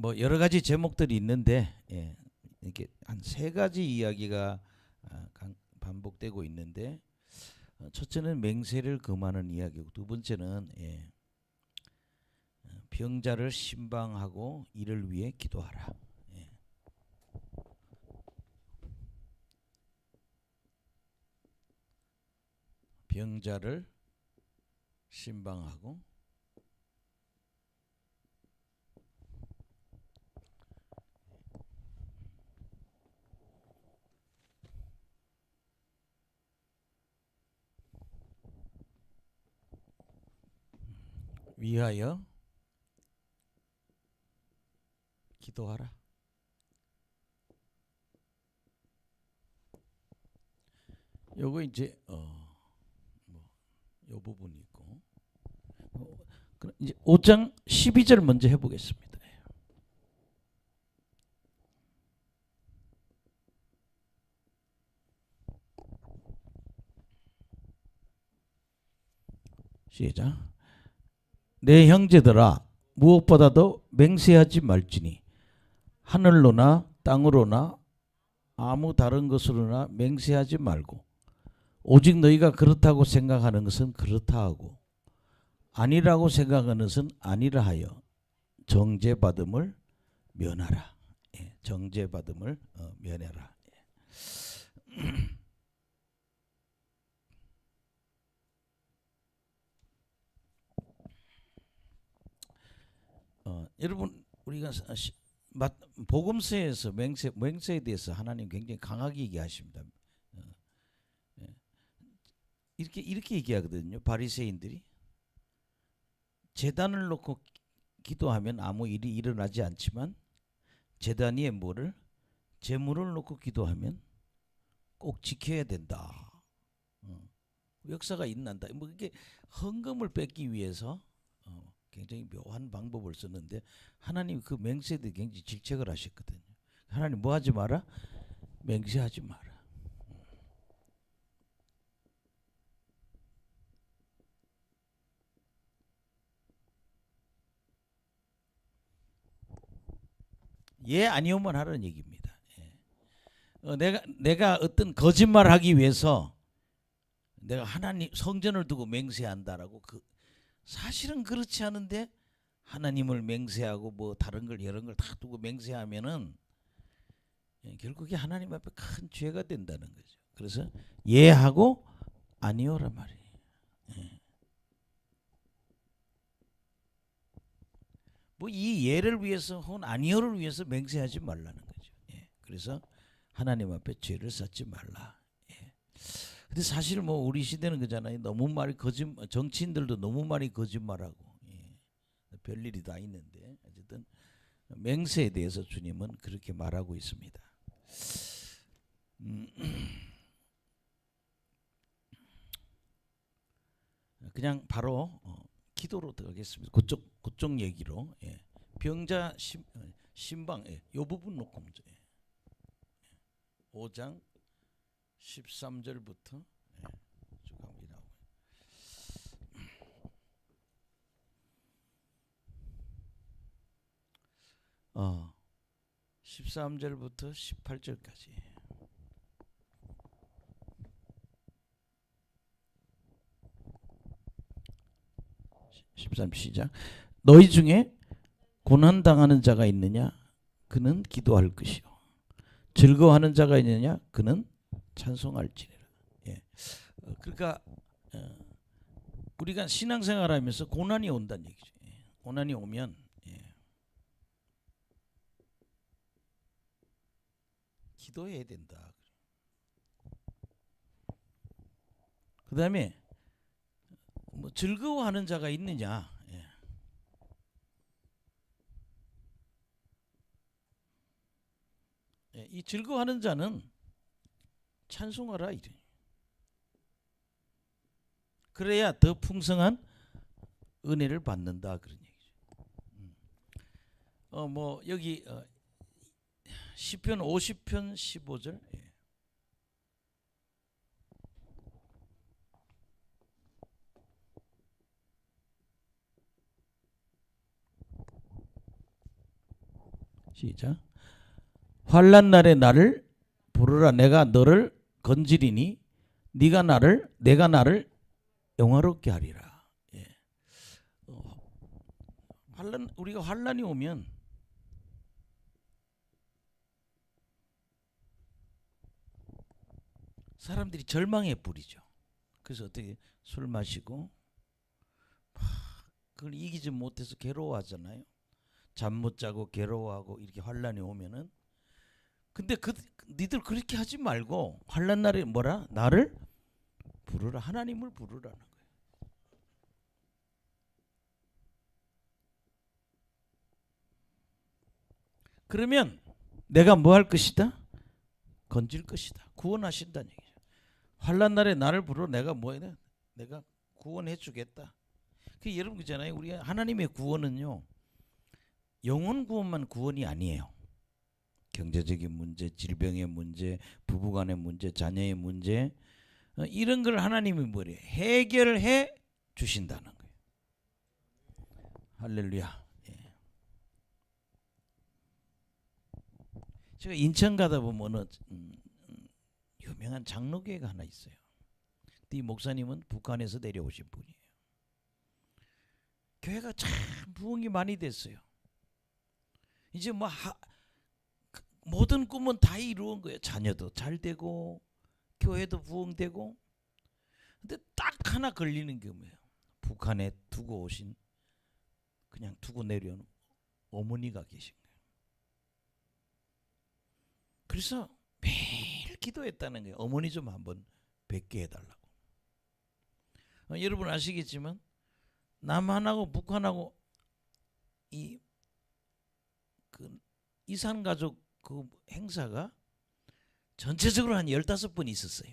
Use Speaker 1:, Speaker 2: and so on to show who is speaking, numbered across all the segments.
Speaker 1: 뭐 여러 가지 제목들이 있는데 이렇게 한 세 가지 이야기가 반복되고 있는데 첫째는 맹세를 금하는 이야기고 두 번째는 병자를 신방하고 이를 위해 기도하라. 병자를 신방하고 위하여 기도하라. 요거 이제 요 부분이 있고 이제 5장 12절 먼저 해보겠습니다. 시작. 내 형제들아 무엇보다도 맹세하지 말지니 하늘로나 땅으로나 아무 다른 것으로나 맹세하지 말고 오직 너희가 그렇다고 생각하는 것은 그렇다 하고 아니라고 생각하는 것은 아니라 하여 정죄받음을 면하라. 정죄받음을 면해라. 여러분 우리가 복음서에서 맹세에 대해서 하나님 굉장히 강하게 얘기하십니다. 이렇게 얘기하거든요. 바리새인들이 제단을 놓고 기도하면 아무 일이 일어나지 않지만 제단 위에 제물을 놓고 기도하면 꼭 지켜야 된다. 역사가 일어난다. 뭐 이게 헌금을 뺏기 위해서 굉장히 묘한 방법을 썼는데 하나님 그 맹세에 굉장히 질책을 하셨거든요. 하나님 뭐 하지 마라? 맹세하지 마라. 예 아니오만 하라는 얘기입니다. 내가 어떤 거짓말을 하기 위해서 내가 하나님 성전을 두고 맹세한다라고 사실은 그렇지 않은데 하나님을 맹세하고 뭐 다른 걸 여러 걸 다 두고 맹세하면은 결국에 하나님 앞에 큰 죄가 된다는 거죠. 그래서 예하고 아니오란 말이에요. 뭐 이 예를 위해서 혹은 아니오를 위해서 맹세하지 말라는 거죠. 그래서 하나님 앞에 죄를 쌓지 말라. 근데 사실 뭐 우리 시대는 그잖아요. 너무 많이 정치인들도 너무 많이 거짓말하고 별일이 다 있는데 어쨌든 맹세에 대해서 주님은 그렇게 말하고 있습니다. 그냥 바로 기도로 들어가겠습니다. 그쪽 얘기로 병자 신방 요 부분 놓고 먼저 5장 13절부터 쭉 갑니다. 13절부터 18절까지 13 시작. 너희 중에 고난당하는 자가 있느냐? 그는 기도할 것이요. 즐거워하는 자가 있느냐? 그는 찬송할지니라. 그러니까 우리가 신앙생활하면서 고난이 온다는 얘기죠. 고난이 오면 기도해야 된다. 그 다음에 뭐 즐거워하는 자가 있느냐? 이 즐거워하는 자는 찬송하라 이래. 그래야 더 풍성한 은혜를 받는다 그런 얘기죠. 뭐 여기 시편 50편 15절. 시작. 환난 날에 나를 부르라. 내가 너를 건지리니 내가 나를 영화롭게 하리라. 예. 우리가 환난이 오면 사람들이 절망에 뿌리죠. 그래서 어떻게 술 마시고 그걸 이기지 못해서 괴로워하잖아요. 잠 못 자고 괴로워하고 이렇게 환난이 오면은. 근데 니들 그렇게 하지 말고 환난 날에 뭐라? 나를 부르라. 하나님을 부르라는 거예요. 그러면 내가 뭐 할 것이다? 건질 것이다. 구원하신다는 얘기죠. 환난 날에 나를 부르러 내가 뭐 해야 돼? 내가 구원해 주겠다. 그 여러분 그잖아요. 우리 하나님의 구원은요. 영혼 구원만 구원이 아니에요. 경제적인 문제, 질병의 문제, 부부간의 문제, 자녀의 문제, 이런 걸 하나님이 뭐래? 해결해 주신다는 거예요. 할렐루야. 예. 제가 인천 가다 보면 유명한 장로교회가 하나 있어요. 이 목사님은 북한에서 내려오신 분이에요. 교회가 참 부흥이 많이 됐어요. 이제 뭐 모든 꿈은 다 이루은 거예요. 자녀도 잘 되고 교회도 부흥되고. 근데 딱 하나 걸리는 게 뭐예요? 북한에 두고 오신, 그냥 두고 내려온 어머니가 계신 거예요. 그래서 매일 기도했다는 거예요. 어머니 좀 한번 뵙게 해달라고. 여러분 아시겠지만 남한하고 북한하고 그 이산가족 그 행사가 전체적으로 한 15번 있었어요.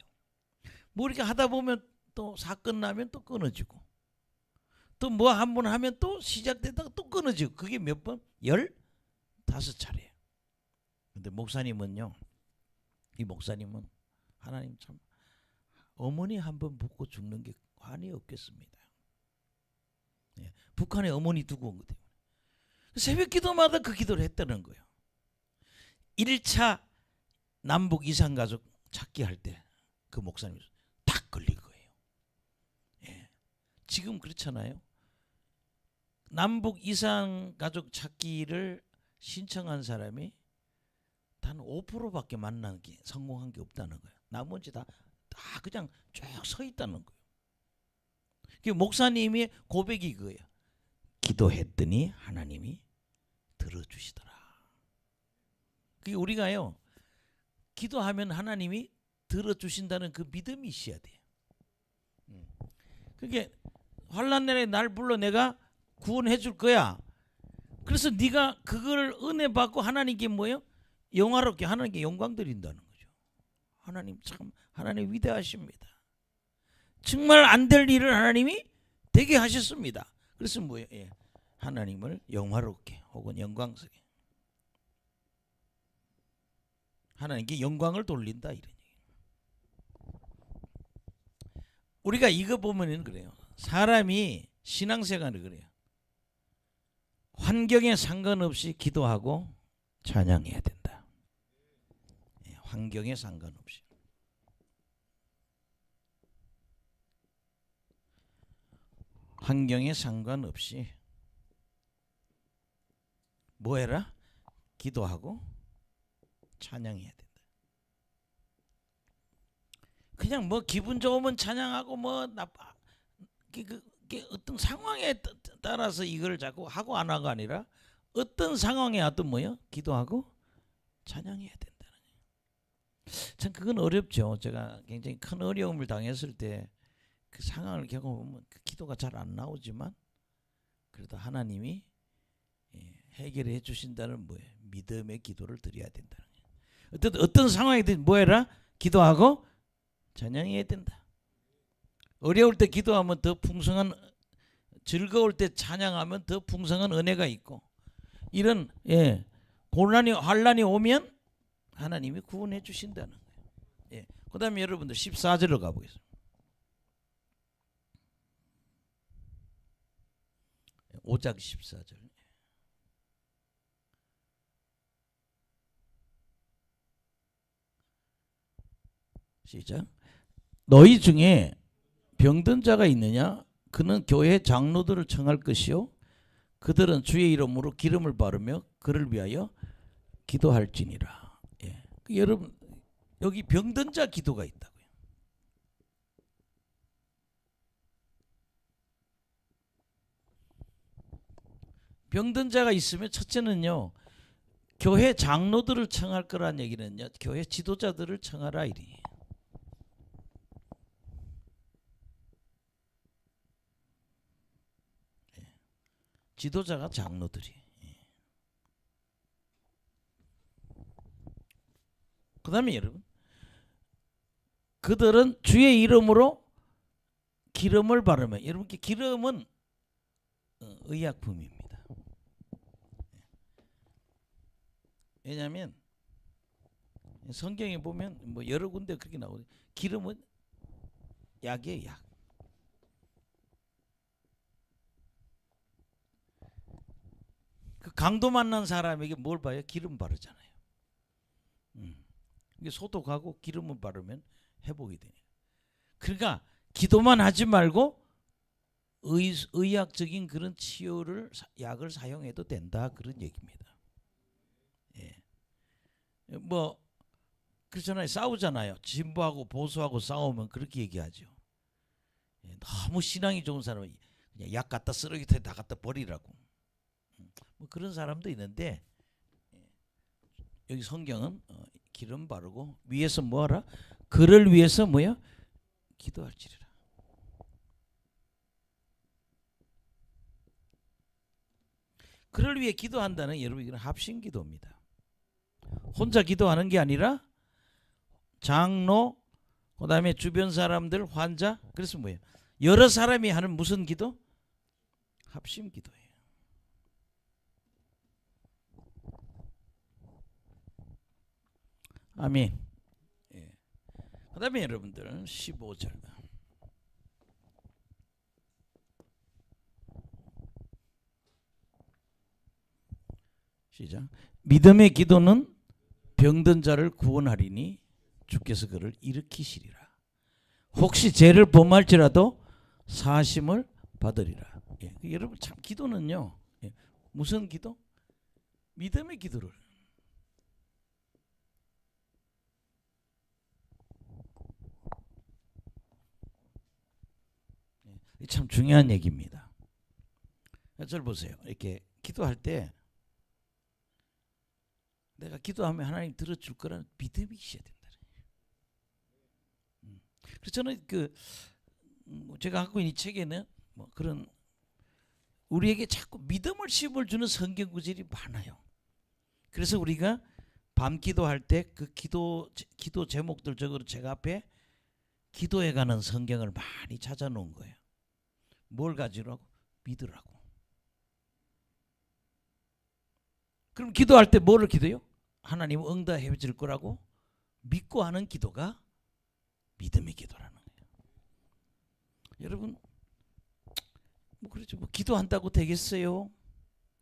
Speaker 1: 뭐 이렇게 하다 보면 또 사건 나면 또 끊어지고, 또 뭐 한 번 하면 또 시작되다가 또 끊어지고, 그게 몇 번? 15차례. 근데 목사님은요, 이 목사님은 하나님 참 어머니 한 번 묻고 죽는 게 관이 없겠습니다. 예, 북한에 어머니 두고 온 거 때문에 새벽 기도마다 그 기도를 했다는 거예요. 1차 남북 이산가족 찾기 할 때 그 목사님이 딱 걸린 거예요. 예. 지금 그렇잖아요. 남북 이산가족 찾기를 신청한 사람이 단 5%밖에 만난 게 성공한 게 없다는 거예요. 나머지 다 그냥 쭉 서 있다는 거예요. 그 목사님의 고백이 그거예요. 기도했더니 하나님이 들어주시더라. 그게 우리가요, 기도하면 하나님이 들어주신다는 그 믿음이 있어야 돼요. 그게 환난 날에 날 불러 내가 구원해 줄 거야. 그래서 네가 그걸 은혜 받고 하나님께 뭐예요? 영화롭게 하나님께 영광 드린다는 거죠. 하나님 참, 하나님 위대하십니다. 정말 안 될 일을 하나님이 되게 하셨습니다. 그래서 뭐예요? 예. 하나님을 영화롭게 혹은 영광스럽게, 하나님께 영광을 돌린다, 이런 얘기예요. 우리가 이거 보면은 그래요. 사람이 신앙생활을 그래요. 환경에 상관없이 기도하고 찬양해야 된다. 예, 환경에 상관없이. 환경에 상관없이 뭐 해라? 기도하고 찬양해야 된다. 그냥 뭐 기분 좋으면 찬양하고 뭐 나빠, 어떤 상황에 따라서 이걸 자꾸 하고 안 하고 아니라 어떤 상황에 어떤 뭐요? 기도하고 찬양해야 된다는 거예요. 참 그건 어렵죠. 제가 굉장히 큰 어려움을 당했을 때 그 상황을 겪어보면 그 기도가 잘 안 나오지만 그래도 하나님이 해결해 주신다는 뭐예요? 믿음의 기도를 드려야 된다는 거예요. 어떤 상황이든 뭐 해라? 기도하고 찬양해야 된다. 어려울 때 기도하면 더 풍성한, 즐거울 때 찬양하면 더 풍성한 은혜가 있고, 이런 고난이 환난이 오면 하나님이 구원해 주신다는 거예요. 예. 그다음에 여러분들 14절로 가보겠습니다. 5장 14절. 시작. 너희 중에 병든 자가 있느냐? 그는 교회 장로들을 청할 것이요 그들은 주의 이름으로 기름을 바르며 그를 위하여 기도할지니라. 예. 여러분 여기 병든 자 기도가 있다고요. 병든 자가 있으면 첫째는요. 교회 장로들을 청할 거란 얘기는요. 교회 지도자들을 청하라 이리. 지도자가 장로들이. 그 다음에 여러분 그들은 주의 이름으로 기름을 바르면 여러분 기름은 의약품입니다. 왜냐하면 성경에 보면 뭐 여러 군데 그렇게 나오거든요. 기름은 약이에요. 약. 그 강도 만난 사람에게 뭘 봐요? 기름 바르잖아요. 이게 소독하고 기름을 바르면 회복이 돼요. 그러니까 기도만 하지 말고 의학적인 그런 치료를 약을 사용해도 된다 그런 얘기입니다. 예. 뭐 그렇잖아요. 싸우잖아요. 진보하고 보수하고 싸우면 그렇게 얘기하죠. 예. 너무 신앙이 좋은 사람은 그냥 약 갖다 쓰레기통에 다 갖다 버리라고. 뭐 그런 사람도 있는데 여기 성경은 기름 바르고 위에서 뭐하라? 그를 위해서 뭐야? 기도할지리라. 그를 위해 기도한다는 여러분 이건 합심 기도입니다. 혼자 기도하는 게 아니라 장로 그다음에 주변 사람들 환자 그래서 뭐예요? 여러 사람이 하는 무슨 기도? 합심 기도예요. 아멘. 예. 그 다음에 여러분들 15절 시작. 믿음의 기도는 병든 자를 구원하리니 주께서 그를 일으키시리라. 혹시 죄를 범할지라도 사심을 받으리라. 예. 여러분 참 기도는요. 예. 무슨 기도? 믿음의 기도를. 참 중요한 얘기입니다. 절 보세요. 이렇게 기도할 때 내가 기도하면 하나님 들어줄 거라는 믿음이 있어야 된다. 그래서 저는 제가 갖고 있는 이 책에는 뭐 그런 우리에게 자꾸 믿음을 심어주는 성경 구절이 많아요. 그래서 우리가 밤 기도할 때 그 기도 제목들 적으로 제가 앞에 기도해 가는 성경을 많이 찾아놓은 거예요. 뭘 가지라고? 믿으라고. 그럼 기도할 때 뭐를 기도해요? 하나님 응답해 줄 거라고 믿고 하는 기도가 믿음의 기도라는 거예요. 여러분 뭐 그렇죠. 뭐 기도한다고 되겠어요?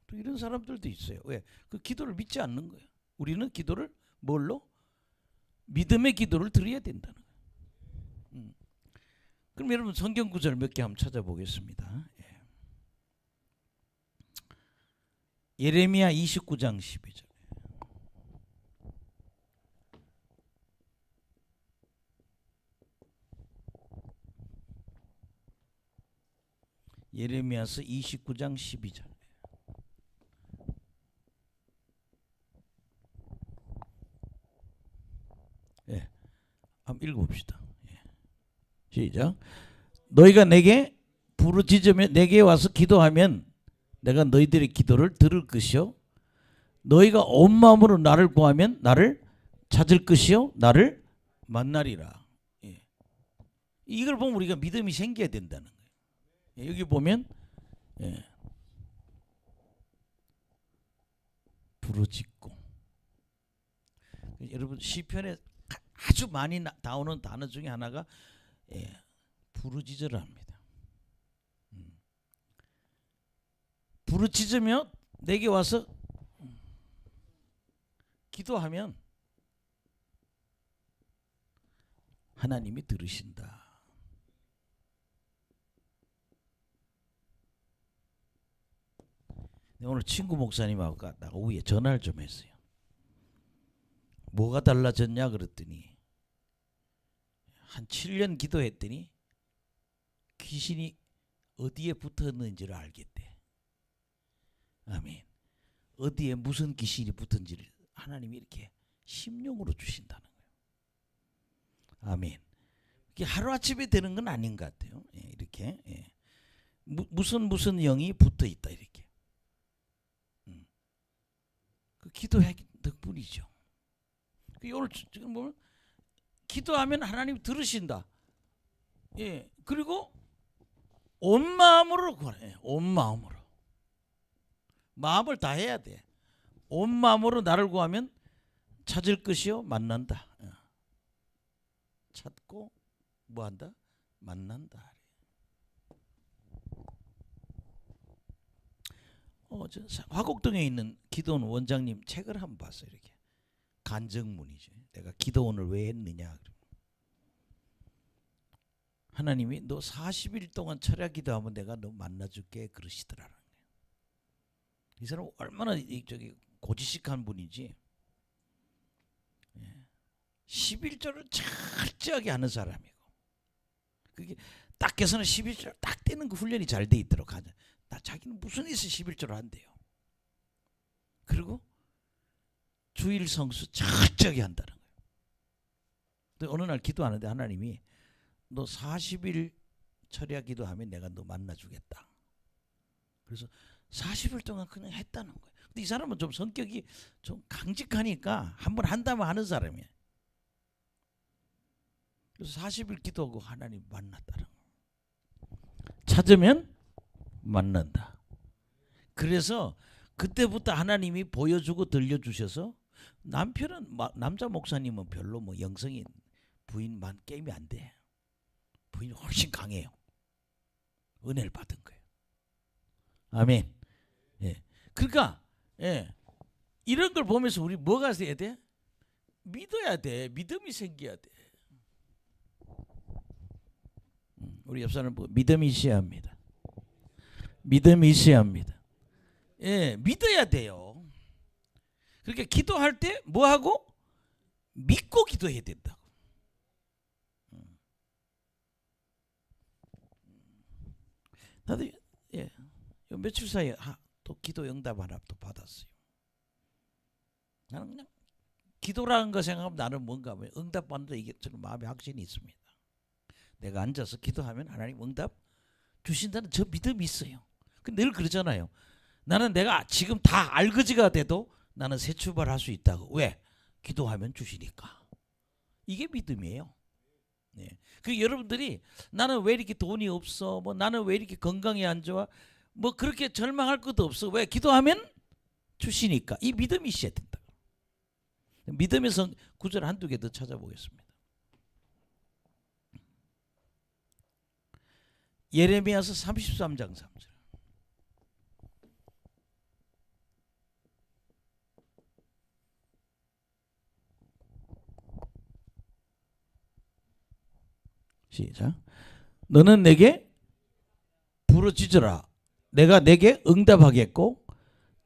Speaker 1: 또 이런 사람들도 있어요. 왜? 그 기도를 믿지 않는 거예요. 우리는 기도를 뭘로? 믿음의 기도를 드려야 된다는 거예요. 그럼 여러분 성경 구절 몇 개 한번 찾아보겠습니다. 예레미야 29장 12절. 예레미야서 29장 12절. 예, 한번 읽어봅시다. 예. 시작. 너희가 내게 부르짖으며 내게 와서 기도하면 내가 너희들의 기도를 들을 것이요 너희가 온 마음으로 나를 구하면 나를 찾을 것이요 나를 만나리라. 예. 이걸 보면 우리가 믿음이 생겨야 된다는 거예요. 예. 여기 보면 예. 부르짖고 여러분 시편에 아주 많이 나오는 단어 중에 하나가 예. 부르짖으라 합니다. 부르짖으며 내게 와서 기도하면 하나님이 들으신다. 오늘 친구 목사님하고 나가 오후에 전화를 좀 했어요. 뭐가 달라졌냐 그랬더니 한 7년 기도했더니 귀신이 어디에 붙었는지를 알겠대. 아멘. 어디에 무슨 귀신이 붙은지를 하나님이 이렇게 심령으로 주신다는 거예요. 아멘. 이게 하루아침에 되는 건 아닌 것 같아요. 예, 이렇게 예. 무슨 영이 붙어 있다 이렇게. 그 기도의 덕분이죠. 오늘 지금 보면 기도하면 하나님 들으신다. 예, 그리고 온 마음으로 구하래. 온 마음으로. 마음을 다해야 돼. 온 마음으로 나를 구하면 찾을 것이요 만난다. 찾고 뭐한다? 만난다. 저 화곡동에 있는 기도원 원장님 책을 한번 봤어요. 이렇게 간증문이죠. 내가 기도원을 왜 했느냐. 하나님이 너 40일 동안 철야 기도하면 내가 너 만나줄게 그러시더라는 거예요. 이 사람 얼마나 고지식한 분이지. 11조를 철저하게 하는 사람이고, 그게 딱 해서는 11조 딱 떼는 그 훈련이 잘 돼 있도록 하자. 자기는 무슨 일에서 11조를 한대요. 그리고 주일 성수 철저하게 한다는 거예요. 근데 어느 날 기도하는데 하나님이 너 40일 철야 기도하면 내가 너 만나주겠다. 그래서 40일 동안 그냥 했다는 거예요. 근데 이 사람은 좀 성격이 좀 강직하니까 한번 한다면 하는 사람이에요. 그래서 40일 기도하고 하나님 만났다는 거예요. 찾으면 만난다. 그래서 그때부터 하나님이 보여주고 들려주셔서 남편은 남자 목사님은 별로 뭐 영성이 부인만 게임이 안 돼. 부인이 훨씬 강해요. 은혜를 받은 거예요. 아멘. 예. 그러니까 예. 이런 걸 보면서 우리 뭐가 돼야 돼? 믿어야 돼. 믿음이 생겨야 돼. 우리 옆 사람 보고 믿음이 있어야 합니다. 믿음이 있어야 합니다. 예, 믿어야 돼요. 그러니까 기도할 때 뭐하고? 믿고 기도해야 된다고. 나도 예, 며칠 사이에 또 기도 응답 하나 또 받았어요. 나는 그냥 기도라는 거 생각하면 나는 뭔가 하면 응답 받는다 이게 저는 마음에 확신이 있습니다. 내가 앉아서 기도하면 하나님 응답 주신다는 저 믿음이 있어요. 늘 그러잖아요. 나는 내가 지금 다 알거지가 돼도 나는 새 출발할 수 있다고. 왜? 기도하면 주시니까. 이게 믿음이에요. 네. 그 여러분들이 나는 왜 이렇게 돈이 없어? 뭐 나는 왜 이렇게 건강이 안 좋아? 뭐 그렇게 절망할 것도 없어. 왜? 기도하면 주시니까. 이 믿음이 있어야 된다. 믿음에서 구절 한두 개 더 찾아보겠습니다. 예레미야서 33장 3절. 시작. 너는 내게 부르짖으라. 내가 내게 응답하겠고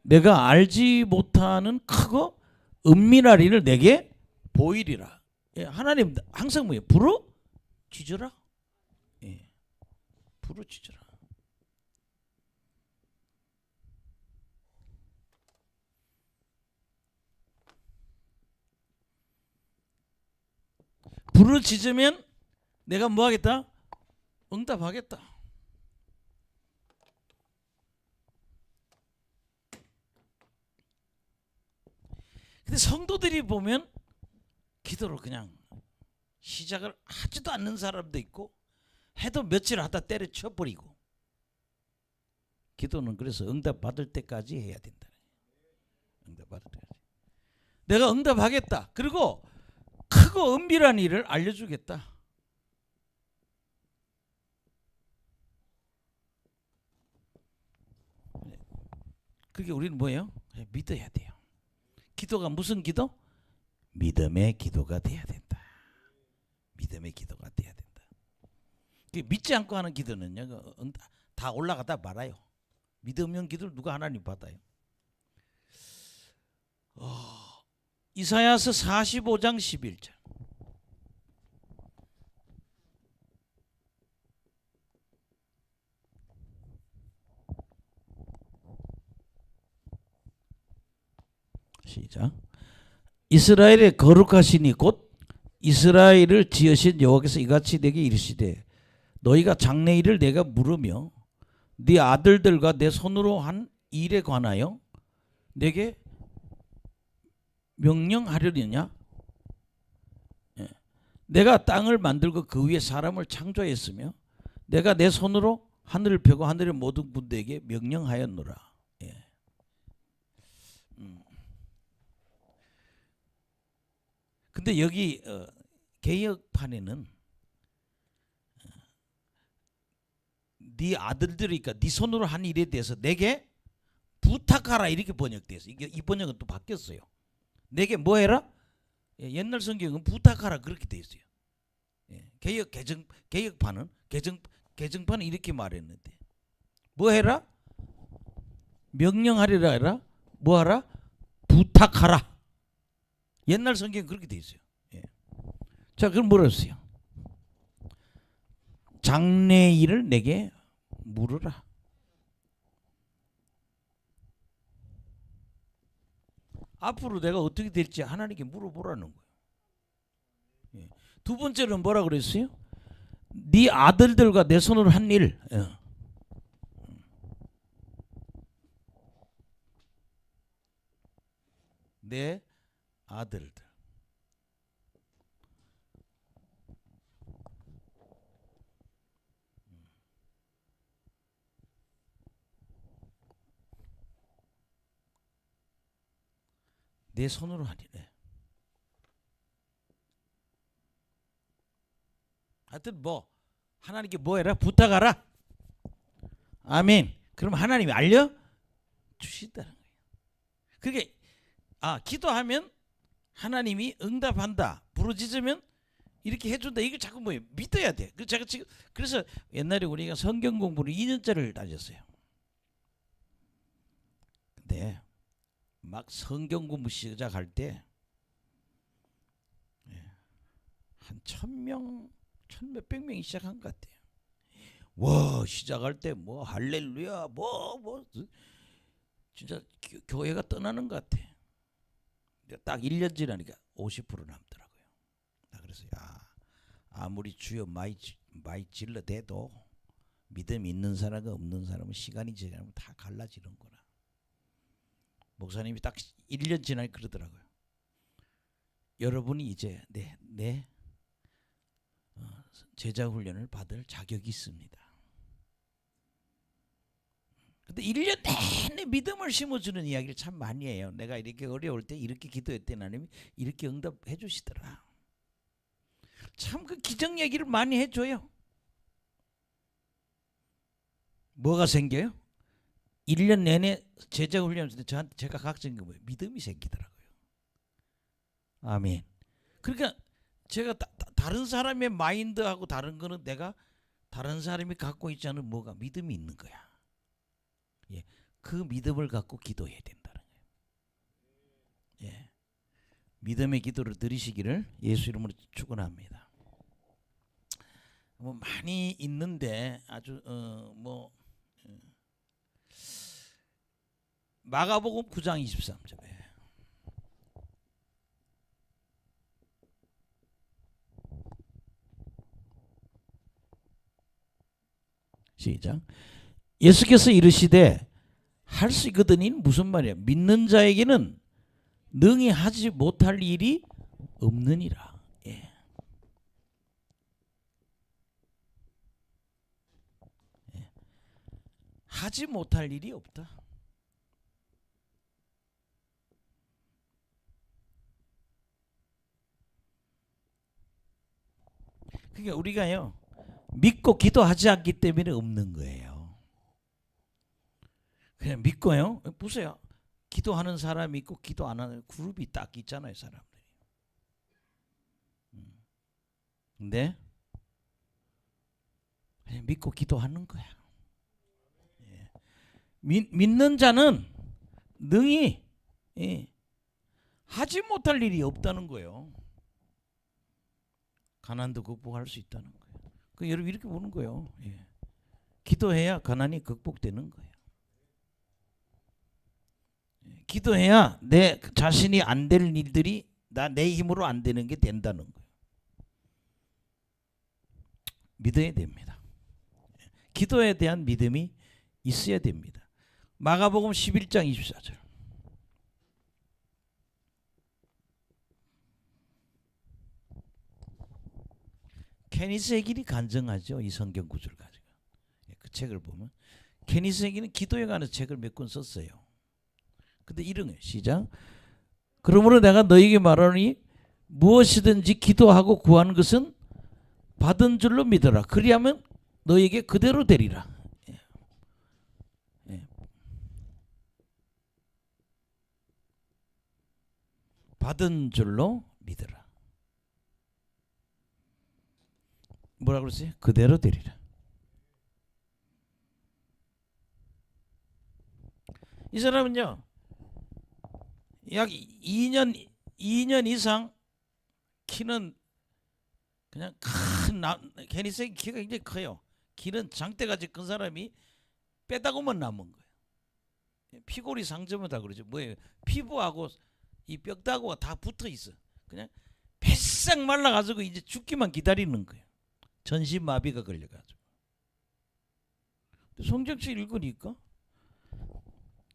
Speaker 1: 내가 알지 못하는 크고 은밀한 일을 내게 보이리라. 예, 하나님 항상 뭐예요? 부르짖으라. 예, 부르짖으라. 부르짖으면 내가 뭐 하겠다? 응답하겠다. 근데 성도들이 보면 기도를 그냥 시작을 하지도 않는 사람도 있고 해도 며칠 하다 때려쳐버리고. 기도는 그래서 응답 받을 때까지 해야 된다. 응답 받을 때까지. 내가 응답하겠다. 그리고 크고 은밀한 일을 알려주겠다. 그게 우리는 뭐예요? 믿어야 돼요. 기도가 무슨 기도? 믿음의 기도가 돼야 된다. 믿음의 기도가 돼야 된다. 믿지 않고 하는 기도는요, 다 올라가다 말아요. 믿음 없는 기도를 누가 하나님 받아요? 이사야서 45장 11절. 시작. 이스라엘의 거룩하시니 곧 이스라엘을 지으신 여호와께서 이같이 내게 이르시되 너희가 장래일을 내가 물으며 네 아들들과 내 손으로 한 일에 관하여 내게 명령하려느냐? 내가 땅을 만들고 그 위에 사람을 창조했으며 내가 내 손으로 하늘을 펴고 하늘의 모든 군대에게 명령하였노라. 근데 여기 개혁판에는 네 아들들이니까 네 손으로 한 일에 대해서 내게 부탁하라 이렇게 번역돼 있어요. 이 번역은 또 바뀌었어요. 내게 뭐 해라? 옛날 성경은 부탁하라 그렇게 돼 있어요. 개혁판은 개정판은 이렇게 말했는데 뭐 해라? 명령하리라 해라? 뭐 하라? 부탁하라. 옛날 성경은 그렇게 돼 있어요. 자, 그럼 뭐라 했어요? 장래일을 내게 물으라. 앞으로 내가 어떻게 될지 하나님께 물어보라는 거예요. 두 번째는 뭐라 그랬어요? 네 아들들과 내 손으로 한 일. 내 아들들. 내 손으로 하니래. 하여튼 뭐 하나님께 뭐 해라? 부탁하라. 아멘. 그럼 하나님이 알려 주신다는 거예요. 그게 기도하면 하나님이 응답한다. 부르짖으면 이렇게 해준다. 이걸 자꾸 뭐 믿어야 돼. 제가 지금 그래서 옛날에 우리가 성경 공부를 2년짜리를 다녔어요. 근데 막 성경 공부 시작할 때 한 1000명, 1000몇백 명이 시작한 것 같아요. 와, 시작할 때 뭐 할렐루야 뭐 진짜 교회가 떠나는 것 같아. 딱 1년 지나니까 50% 남더라고요. 그래서 아무리 주여 많이 질러대도 믿음 있는 사람과 없는 사람은 시간이 지나면 다 갈라지는구나. 목사님이 딱 1년 지나니까 그러더라고요. 여러분이 이제 내 제자 훈련을 받을 자격이 있습니다. 근데 1년 내내 믿음을 심어주는 이야기를 참 많이 해요. 내가 이렇게 어려울 때 이렇게 기도했더니 하나님이 이렇게 응답해 주시더라. 참 그 기적 얘기를 많이 해줘요. 뭐가 생겨요? 1년 내내 제자 훈련하면서 제가 각적인 게 뭐예요? 믿음이 생기더라고요. 아멘. 그러니까 제가 다른 사람의 마인드하고 다른 거는 내가 다른 사람이 갖고 있지 않은 뭐가 믿음이 있는 거야. 그 믿음을 갖고 기도해야 된다는 거예요. 믿음의 기도를 드리시기를 예수 이름으로 축원합니다. 뭐 많이 있는데 아주 마가복음 9장 23절에 시작. 예수께서 이르시되 할 수 있거든이 무슨 말이야? 믿는 자에게는 능히 하지 못할 일이 없느니라. 하지 못할 일이 없다. 그러니까 우리가요 믿고 기도하지 않기 때문에 없는 거예요. 그냥 믿고요. 보세요. 기도하는 사람이 있고 기도 안 하는 그룹이 딱 있잖아요, 사람들이. 근데 그냥 믿고 기도하는 거야. 예. 믿는 자는 능히 하지 못할 일이 없다는 거예요. 가난도 극복할 수 있다는 거예요. 여러분 이렇게 보는 거예요. 예. 기도해야 가난이 극복되는 거예요. 기도해야 내 자신이 안 될 일들이 내 힘으로 안 되는 게 된다는 거예요. 믿어야 됩니다. 기도에 대한 믿음이 있어야 됩니다. 마가복음 11장 24절. 케니스 해길이 간증하죠. 이 성경 구절을 가지고. 그 책을 보면 케니스 해길은 기도에 관한 책을 몇 권 썼어요. 근데 이런 거예요. 시작. 그러므로 내가 너에게 말하노니 무엇이든지 기도하고 구하는 것은 받은 줄로 믿어라. 그리하면 너에게 그대로 되리라. 예. 예. 받은 줄로 믿어라. 뭐라 그랬어요? 그대로 되리라. 이 사람은요, 약 2년 이상 키는 그냥 케니스의 키가 굉장히 커요. 키는 장대같이 큰 사람이 빼다고만 남은 거예요. 피골이 상점이다 그러죠. 뭐예요? 피부하고 이 뼈다구가 다 붙어 있어. 그냥 배싹 말라가지고 이제 죽기만 기다리는 거예요. 전신마비가 걸려가지고. 성경책 읽으니까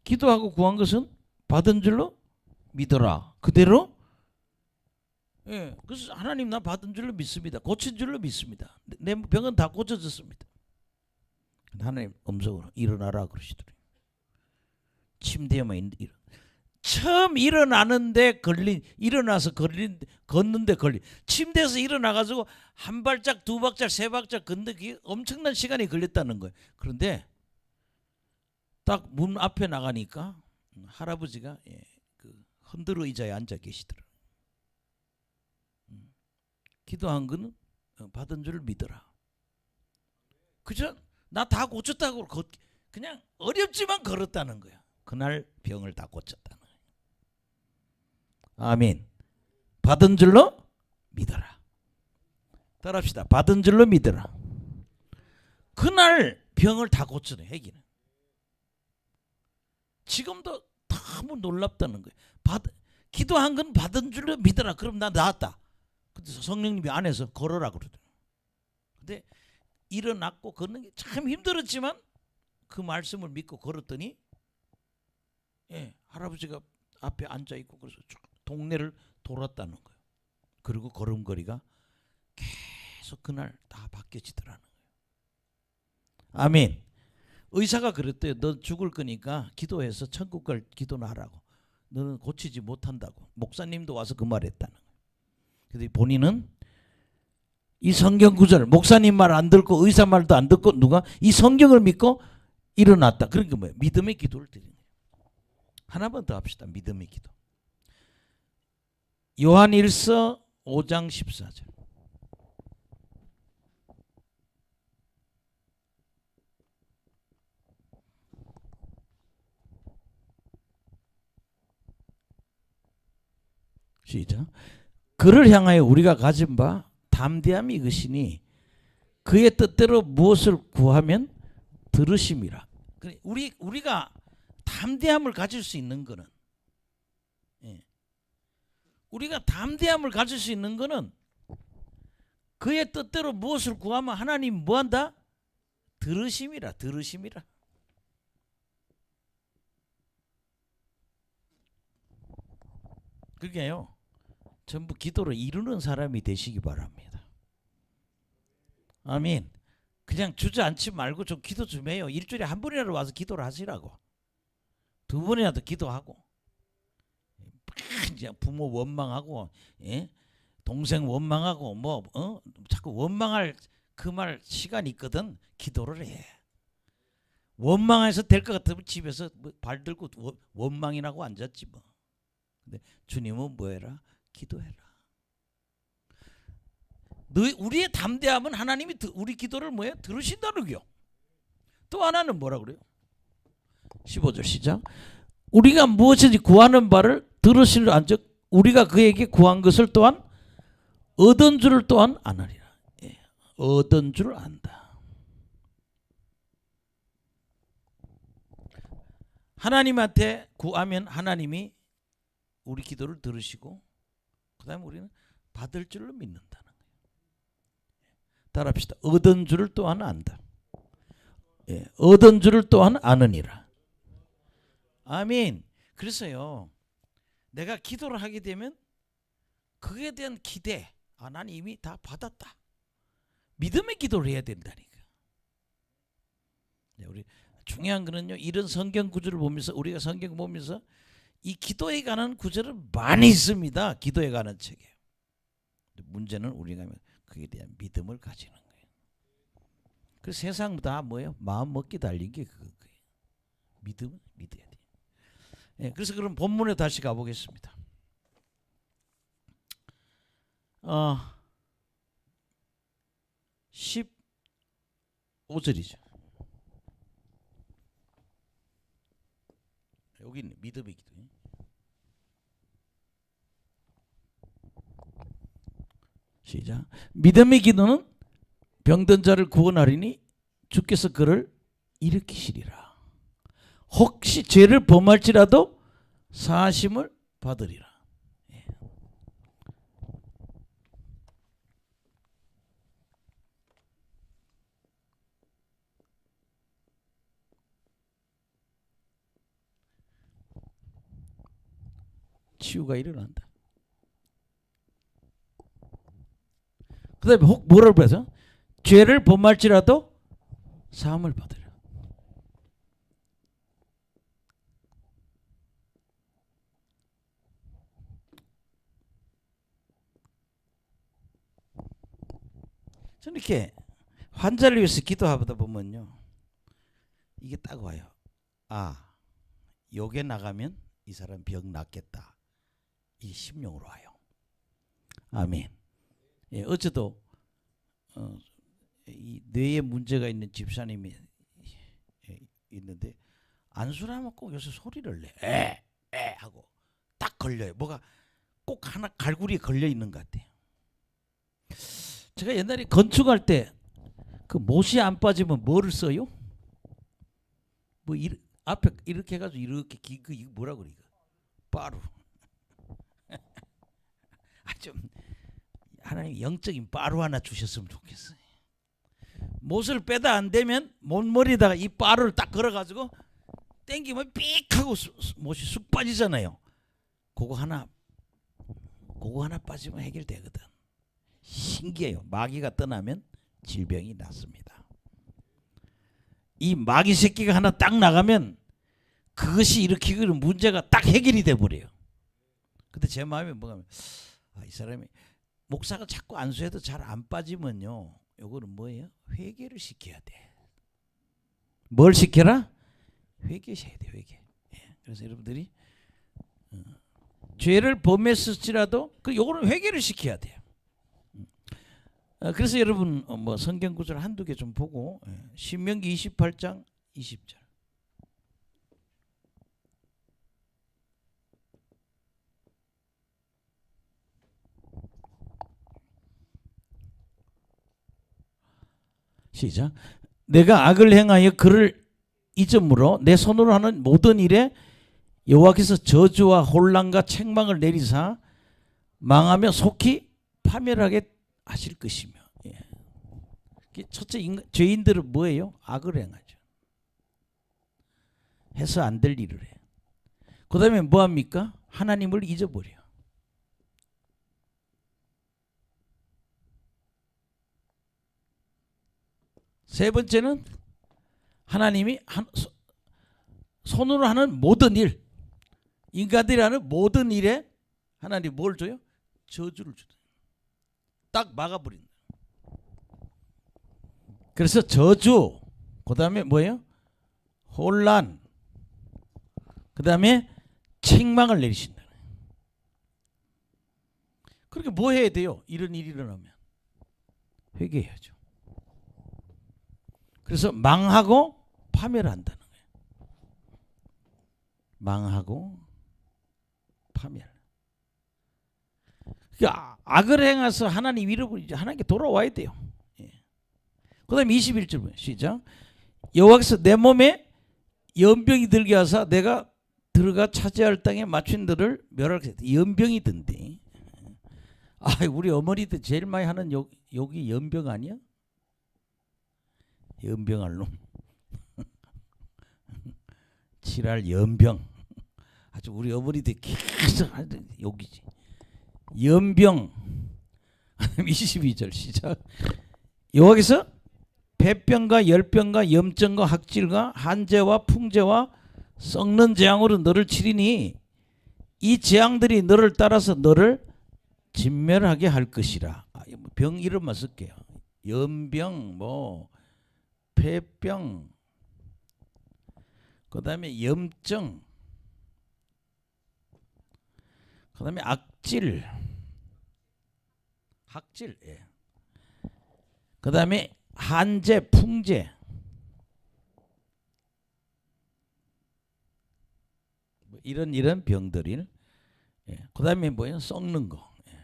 Speaker 1: 기도하고 구한 것은 받은 줄로 믿어라. 그대로. 예, 그래서 하나님 나 받은 줄로 믿습니다. 고친 줄로 믿습니다. 내 병은 다 고쳐졌습니다. 하나님 음성으로 일어나라 그러시더래요. 침대에만 처음 일어나는데 걷는데 걸린 침대에서 일어나가지고 한 발짝 두 발짝 세 발짝 걷는데 엄청난 시간이 걸렸다는 거예요. 그런데 딱 문 앞에 나가니까 할아버지가 흔들어 의자에 앉아 계시더라고요. 기도한 거는 받은 줄 믿어라. 그죠? 나 다 고쳤다고 그냥 어렵지만 걸었다는 거야. 그날 병을 다 고쳤다는 거야. 아멘. 받은 줄로 믿어라. 따라합시다. 받은 줄로 믿어라. 그날 병을 다 고쳐내. 해기는. 지금도 너무 놀랍다는 거예요. 기도한 건 받은 줄로 믿어라. 그럼 나 나았다. 그래서 성령님이 안에서 걸어라 그러더라고요. 근데 일어났고 걷는 게 참 힘들었지만 그 말씀을 믿고 걸었더니 할아버지가 앞에 앉아 있고 그래서 동네를 돌았다는 거예요. 그리고 걸음걸이가 계속 그날 다 바뀌어지더라는 거예요. 아멘. 의사가 그랬대요. 너 죽을 거니까 기도해서 천국 갈 기도나 하라고. 너는 고치지 못한다고. 목사님도 와서 그 말했다는 거예요. 근데 본인은 이 성경 구절, 목사님 말 안 듣고 의사 말도 안 듣고 누가 이 성경을 믿고 일어났다. 그러니까 뭐예요? 믿음의 기도를 드리는 거예요. 하나만 더 합시다. 믿음의 기도. 요한일서 5장 14절. 시작. 그를 향하여 우리가 가진 바 담대함이 이것이니 그의 뜻대로 무엇을 구하면 들으심이라. 우리가 담대함을 가질 수 있는 거는 우리가 담대함을 가질 수 있는 거는 그의 뜻대로 무엇을 구하면 하나님 뭐한다? 들으심이라. 들으심이라. 그게요. 전부 기도를 이루는 사람이 되시기 바랍니다. 아멘. 그냥 주저앉지 말고 좀 기도 좀 해요. 일주일에 한 번이라도 와서 기도를 하시라고. 두 번이라도 기도하고. 부모 원망하고 동생 원망하고 자꾸 원망할 그 말 시간이 있거든. 기도를 해. 원망해서 될 것 같으면 집에서 발 들고 원망이라고 앉았지 뭐. 근데 주님은 뭐해라? 기도해라. 우리의 담대함은 하나님이 우리 기도를 뭐예요? 들으신다는 거요. 또 하나는 뭐라 그래요? 15절 시작. 우리가 무엇이든지 구하는 바를 들으시는 안즉 우리가 그에게 구한 것을 또한 얻은 줄을 또한 아느니라. 예, 얻은 줄 안다. 하나님한테 구하면 하나님이 우리 기도를 들으시고 그 다음에 우리는 받을 줄로 믿는다는 거예요. 따라합시다. 얻은 줄을 또한 안다. 예, 얻은 줄을 또한 아느니라. 아멘. 그래서요, 내가 기도를 하게 되면 그에 대한 기대, 난 이미 다 받았다. 믿음의 기도를 해야 된다니까. 네, 우리 중요한 거는요, 이런 성경 구절을 보면서 우리가 성경 보면서 이 기도에 관한 구절을 많이 있습니다. 기도에 관한 책에. 문제는 우리가 그에 대한 믿음을 가지는 거예요. 그 세상 다 뭐예요? 마음 먹기 달린 게 그거예요. 믿음을 믿어야 돼요. 예, 그래서 그럼 본문에 다시 가보겠습니다. 15절이죠. 여기 있네. 믿음의 기도. 시작. 믿음의 기도는 병든 자를 구원하리니 주께서 그를 일으키시리라. 혹시 죄를 범할지라도 사하심을 받으리라. 예. 치유가 일어난다. 그 다음에 혹 뭐라고 그래서? 죄를 범할지라도 사함을 받으리라. 저는 이렇게 환자를 위해서 기도하다 보면요, 이게 딱 와요. 요게 나가면 이 사람 병 낫겠다. 이 심령으로 와요. 아멘. 예, 어제도 이 뇌에 문제가 있는 집사님이 있는데 안수라면 꼭 요새 소리를 내. 에 하고 딱 걸려요. 뭐가 꼭 하나 갈구리에 걸려 있는 것 같아요. 제가 옛날에 건축할 때 그 못이 안 빠지면 뭐를 써요? 뭐 앞에 이렇게 해가지고 이렇게 이거 뭐라 그래? 빠루. 좀 하나님 영적인 빠루 하나 주셨으면 좋겠어요. 못을 빼다 안 되면 못머리다가 이 빠루를 딱 걸어가지고 땡기면 삑 하고 못이 쑥 빠지잖아요. 그거 하나 빠지면 해결되거든. 신기해요. 마귀가 떠나면 질병이 낫습니다. 이 마귀 새끼가 하나 딱 나가면 그것이 일으키는 문제가 딱 해결이 돼버려요. 근데 제 마음이 뭐냐면 이 사람이 목사가 자꾸 안수해도 잘 안 빠지면요, 요거는 뭐예요? 회개를 시켜야 돼. 뭘 시켜라? 회개셔야 돼. 회개. 예. 그래서 여러분들이 죄를 범했을지라도 요거는 회개를 시켜야 돼요. 그래서 여러분 뭐 성경 구절 한두 개 좀 보고, 신명기 28장 20절. 시작. 내가 악을 행하여 그를 잊음으로 내 손으로 하는 모든 일에 여호와께서 저주와 혼란과 책망을 내리사 망하며 속히 파멸하게 하실 것이며. 예. 첫째 죄인들은 뭐예요? 악을 행하죠. 해서 안 될 일을 해. 그 다음에 뭐합니까? 하나님을 잊어버려. 세 번째는 하나님이 손으로 하는 모든 일, 인간들이 하는 모든 일에 하나님 뭘 줘요? 저주를 주다. 딱 막아버린다. 그래서 저주, 그 다음에 뭐예요? 혼란, 그 다음에 책망을 내리신다. 그렇게 뭐 해야 돼요? 이런 일이 일어나면 회개해야죠. 그래서 망하고 파멸한다는 거예요. 망하고 파멸. 그러니까 악을 행해서 하나님 잃어버리지, 하나님께 돌아와야 돼요. 예. 그 다음에 21절 보세요. 시작. 여호와께서 내 몸에 연병이 들게 하사 내가 들어가 차지할 땅에 맞춘 들을 멸하겠다. 연병이 든대. 아, 우리 어머니들 제일 많이 하는 욕이 연병 아니야? 연병할 놈. 지랄 연병. 아주 우리 어머니들 계속 하는 욕이지. 연병. 22절 시작. 여호와께서 폐병과 열병과 염증과 학질과 한재와 풍재와 썩는 재앙으로 너를 치리니 이 재앙들이 너를 따라서 너를 진멸하게 할 것이라. 병 이름만 쓸게요. 연병, 뭐 폐병, 그 다음에 염증, 그 다음에 악질, 학질, 예. 그 다음에 한재, 풍재, 뭐 이런 병들이, 예. 그 다음에 뭐예요? 썩는 거. 예.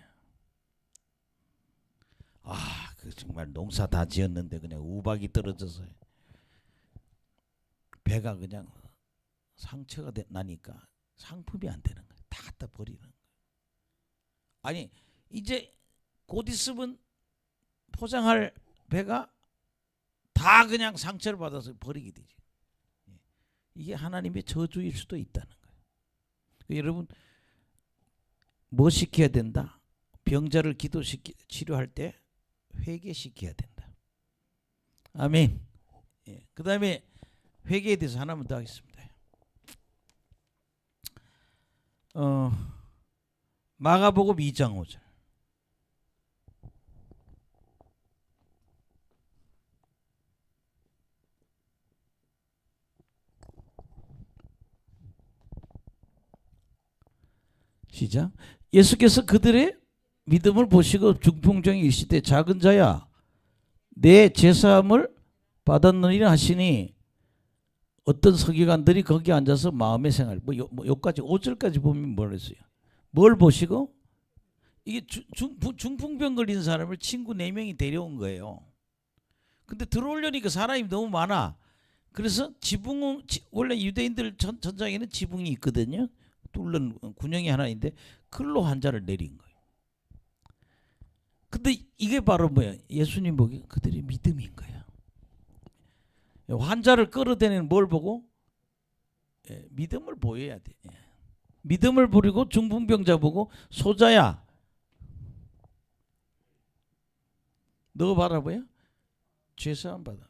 Speaker 1: 아, 그 정말 농사 다 지었는데 그냥 우박이 떨어져서 배가 그냥 상처가 나니까 상품이 안 되는 거예요. 다 갖다 버리는 거예요. 아니, 이제 곧 있으면 포장할 배가 다 그냥 상처를 받아서 버리게 되죠. 이게 하나님의 저주일 수도 있다는 거예요. 여러분, 뭐 시켜야 된다? 병자를 치료할 때 회개시켜야 된다. 아멘. 예. 그 다음에 회개에 대해서 하나만 더 하겠습니다. 마가복음 2장 5절. 시작. 예수께서 그들의 믿음을 보시고 중풍병이 일시되 작은 자야 내 제사함을 받았느니라 하시니 어떤 서기관들이 거기 앉아서 마음의 생활 요까지 5절까지 보면 뭘 했어요? 뭘 보시고 이게 중풍병 걸린 사람을 친구 4명이 데려온 거예요. 근데 들어오려니까 사람이 너무 많아. 그래서 지붕, 원래 유대인들 전장에는 지붕이 있거든요. 뚫는 군형이 하나 있는데 글로 환자를 내린 거예요. 근데 이게 바로 뭐야? 예수님 보기 그들의 믿음인 거야. 환자를 끌어대는 뭘 보고? 예, 믿음을 보여야 돼. 예. 믿음을 부리고 중풍병자 보고 소자야 너 바라봐요? 죄사함 받아.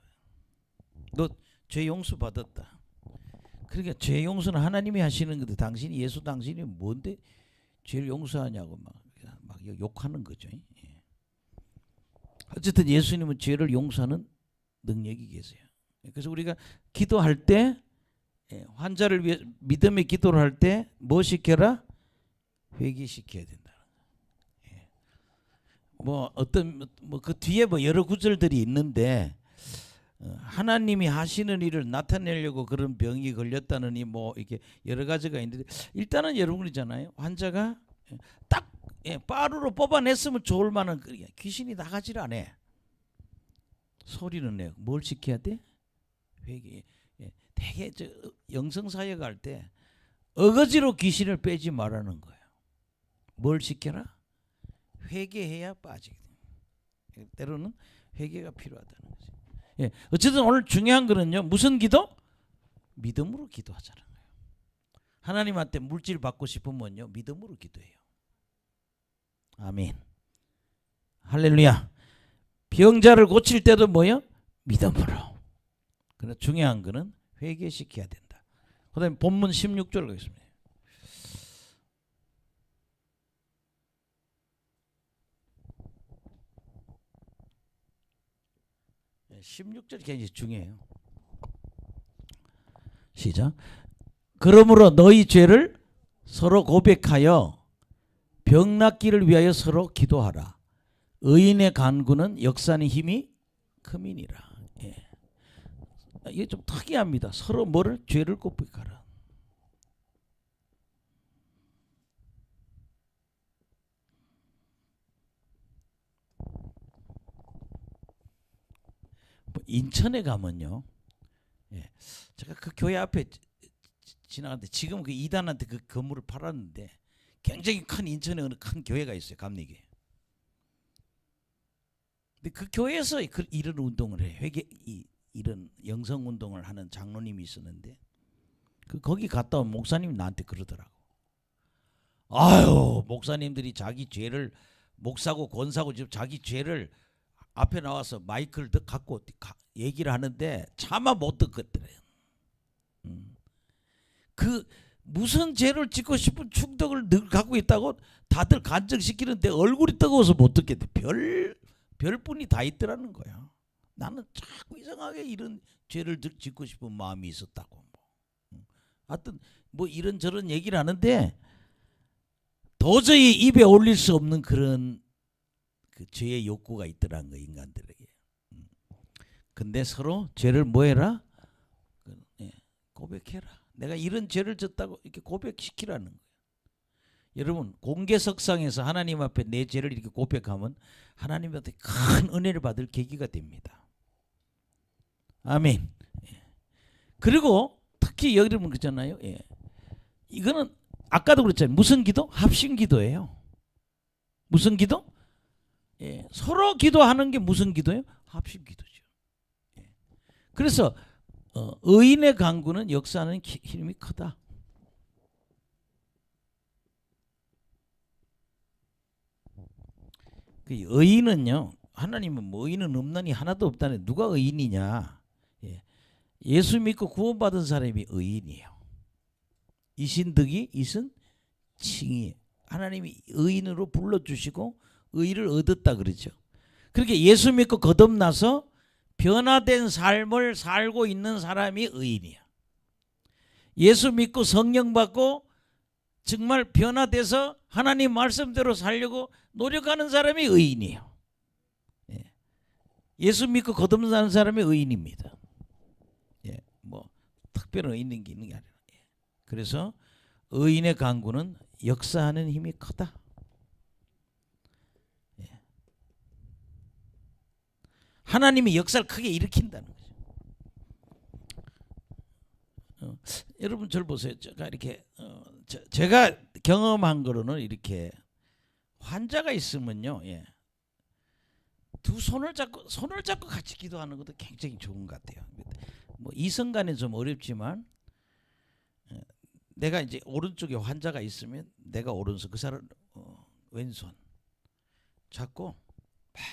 Speaker 1: 너 죄 용서 받았다. 그러니까 죄 용서는 하나님이 하시는 건데 당신이 예수 당신이 뭔데 죄를 용서하냐고 막 욕하는 거죠. 예. 어쨌든 예수님은 죄를 용서하는 능력이 계세요. 그래서 우리가 기도할 때 환자를 위해 믿음의 기도를 할 때 뭐 시켜라? 회개시켜야 된다. 예. 뭐 어떤 뭐 그 뒤에 뭐 여러 구절들이 있는데 하나님이 하시는 일을 나타내려고 그런 병이 걸렸다느니 뭐 이렇게 여러 가지가 있는데 일단은 여러분이잖아요. 환자가 딱 빠루로 뽑아냈으면 좋을 만한 귀신이 나가질 않아. 소리는 내. 뭘 시켜야 돼? 회개. 되게 저 영성사역 할 때 어거지로 귀신을 빼지 말라는 거예요. 뭘 시켜라? 회개해야 빠지게 돼. 때로는 회개가 필요하다는 거죠. 예. 어쨌든 오늘 중요한 거는요. 무슨 기도? 믿음으로 기도하자는 거예요. 하나님한테 물질 받고 싶으면요. 믿음으로 기도해요. 아멘. 할렐루야. 병자를 고칠 때도 뭐요? 믿음으로. 그러나 중요한 거는 회개시켜야 된다. 그 다음에 본문 16절 가겠습니다. 네, 16절이 굉장히 중요해요. 시작. 그러므로 너희 죄를 서로 고백하여 병 낫기를 위하여 서로 기도하라. 의인의 간구는 역사하는 힘이 크미니라. 예. 이게 좀 특이합니다. 서로 뭐를 죄를 고백하라. 인천에 가면요. 예. 제가 그 교회 앞에 지나갔는데 지금 그 이단한테 그 건물을 팔았는데 굉장히 큰 인천에 어느 큰 교회가 있어요. 감리교회. 근데 그 교회에서 이런 운동을 해. 이런 영성 운동을 하는 장로님이 있었는데 거기 갔다 온 목사님이 나한테 그러더라고. 아유, 목사님들이 자기 죄를 목사고 권사고 지금 자기 죄를 앞에 나와서 마이크를 갖고 얘기를 하는데 차마 못 듣겠더래요. 그 무슨 죄를 짓고 싶은 충동을 늘 갖고 있다고 다들 간증시키는데 얼굴이 뜨거워서 못 듣겠대. 별뿐이 다 있더라는 거야. 나는 자꾸 이상하게 이런 죄를 짓고 싶은 마음이 있었다고. 하여튼 뭐 이런저런 얘기를 하는데 도저히 입에 올릴 수 없는 그런 그 죄의 욕구가 있더라는 거, 인간들에게. 근데 서로 죄를 뭐해라? 고백해라. 내가 이런 죄를 졌다고 이렇게 고백시키라는 거예요. 여러분, 공개석상에서 하나님 앞에 내 죄를 이렇게 고백하면 하나님한테 큰 은혜를 받을 계기가 됩니다. 아멘. 그리고 특히 여러분 그렇잖아요. 이거는 아까도 그랬잖아요. 무슨 기도? 합심 기도예요. 무슨 기도? 서로 기도하는 게 무슨 기도예요? 합심 기도죠. 그래서 의인의 간구는 역사하는 힘이 크다. 그 의인은요, 하나님은 뭐 의인은 없나니 하나도 없다네. 누가 의인이냐? 예수 믿고 구원받은 사람이 의인이에요. 이신 덕이 이신 칭이. 하나님이 의인으로 불러주시고 의를 얻었다 그러죠. 그렇게 예수 믿고 거듭나서 변화된 삶을 살고 있는 사람이 의인이야. 예수 믿고 성령 받고 정말 변화돼서 하나님 말씀대로 살려고 노력하는 사람이 의인이에요. 예수 믿고 거듭나는 사람이 의인입니다. 뭐 특별한 의인 있는 게 아니라. 그래서 의인의 간구는 역사하는 힘이 크다. 하나님이 역사를 크게 일으킨다는 거죠. 여러분 저를 보세요. 제가 이렇게 제가 경험한 거로는 이렇게 환자가 있으면요, 두 손을 잡고 같이 기도하는 것도 굉장히 좋은 것 같아요. 뭐 이성간에 좀 어렵지만 내가 이제 오른쪽에 환자가 있으면 내가 오른손, 그 사람 왼손 잡고 막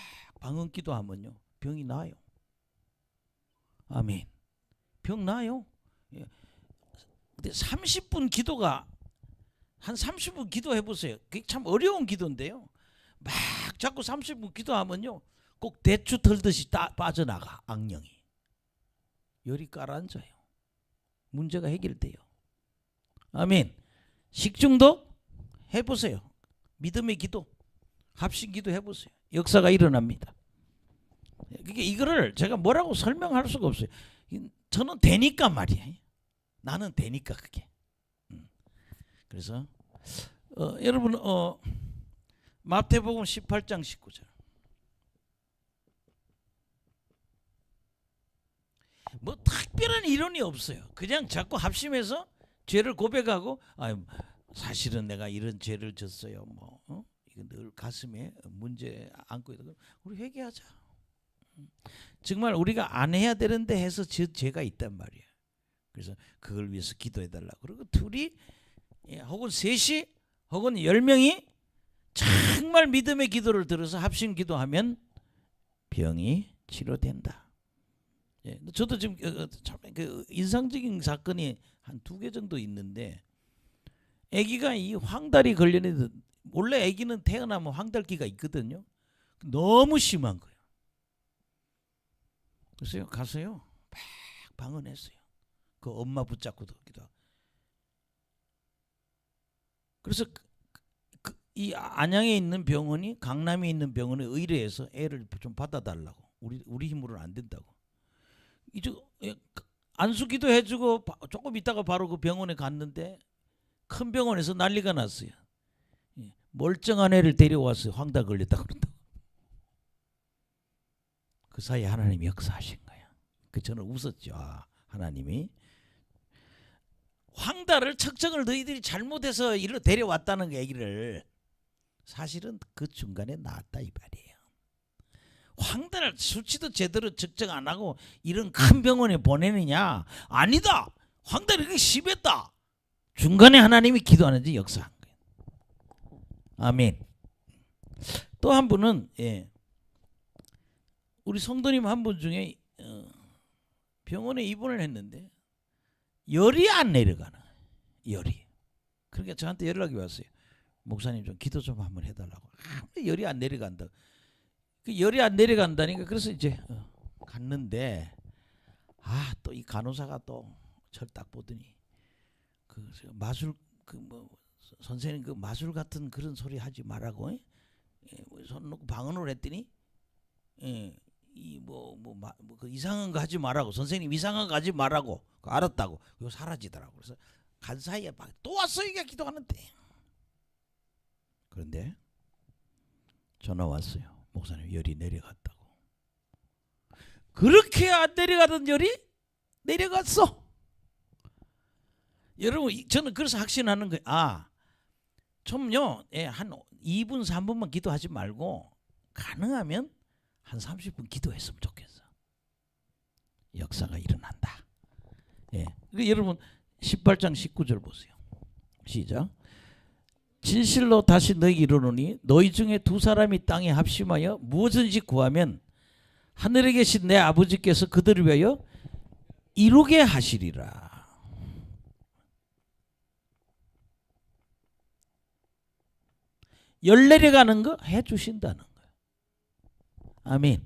Speaker 1: 방언 기도하면요 병이 나아요. 아멘. 병 나아요. 근데 30분 기도가 한 30분 기도해 보세요. 그게 참 어려운 기도인데요. 막 자꾸 30분 기도하면요 꼭 대추 털듯이 빠져나가. 악령이 열이 깔아앉아요. 문제가 해결돼요. 아멘. 식중독 해보세요. 믿음의 기도, 합심 기도 해보세요. 역사가 일어납니다. 그러니까 이거를 제가 뭐라고 설명할 수가 없어요. 저는 되니까 말이에요. 나는 되니까 그게. 그래서 여러분 마태복음 18장 19절. 뭐 특별한 이론이 없어요. 그냥 자꾸 합심해서 죄를 고백하고 사실은 내가 이런 죄를 졌어요. 이거 늘 가슴에 문제 안고 있다. 우리 회개하자. 정말 우리가 안 해야 되는데 해서 죄가 있단 말이에요. 그래서 그걸 위해서 기도해달라. 그리고 둘이 혹은 셋이 혹은 10명이 정말 믿음의 기도를 들어서 합심 기도하면 병이 치료된다. 저도 지금 참 그 인상적인 사건이 한 2개 정도 있는데, 아기가 이 황달이 걸려있는데, 원래 아기는 태어나면 황달기가 있거든요. 너무 심한 거예요. 그래서 가서요 막 방언했어요. 그 엄마 붙잡고 기도. 그래서 이 안양에 있는 병원이 강남에 있는 병원에 의뢰해서 애를 좀 받아달라고. 우리 힘으로는 안 된다고. 이제 안수기도 해주고 조금 있다가 바로 그 병원에 갔는데 큰 병원에서 난리가 났어요. 멀쩡한 애를 데려와서 황달 걸렸다 그런다고. 그 사이에 하나님이 역사하신 거야. 그 저는 웃었죠. 아, 하나님이 황달을 측정을 너희들이 잘못해서 이리로 데려왔다는 얘기를 사실은 그 중간에 나왔다 이 말이에요. 황달 수치도 제대로 측정 안 하고 이런 큰 병원에 보내느냐? 아니다. 황달이 그렇게 심했다. 중간에 하나님이 기도하는지 역사한 거예요. 아멘. 또 한 분은 우리 성도님 한 분 중에 병원에 입원을 했는데 열이 안 내려가는 거예요. 열이. 그러니까 저한테 연락이 왔어요. 목사님 좀 기도 좀 한번 해달라고. 열이 안 내려간다. 그 열이 안 내려간다니까. 그래서 이제 갔는데 또 이 간호사가 또 저를 딱 보더니 그 마술 선생님 그 마술 같은 그런 소리 하지 말라고 손 놓고 방언을 했더니 그 이상한 거 하지 말라고. 선생님 이상한 거 하지 말라고. 알았다고. 그거 사라지더라고. 그래서 간 사이에 막 또 왔어 이게 기도하는데. 그런데 전화 왔어요. 목사님 열이 내려갔다고. 그렇게 안 내려가던 열이 내려갔어. 여러분 저는 그래서 확신하는 거예요. 좀요 한 2분 3분만 기도하지 말고 가능하면 한 30분 기도했으면 좋겠어. 역사가 일어난다. 여러분 18장 19절 보세요. 시작. 진실로 다시 너희에게 이르노니 너희 중에 두 사람이 땅에 합심하여 무엇든지 구하면 하늘에 계신 내 아버지께서 그들을 위하여 이루게 하시리라. 열 내려가는 거 해주신다는 거예요. 아멘.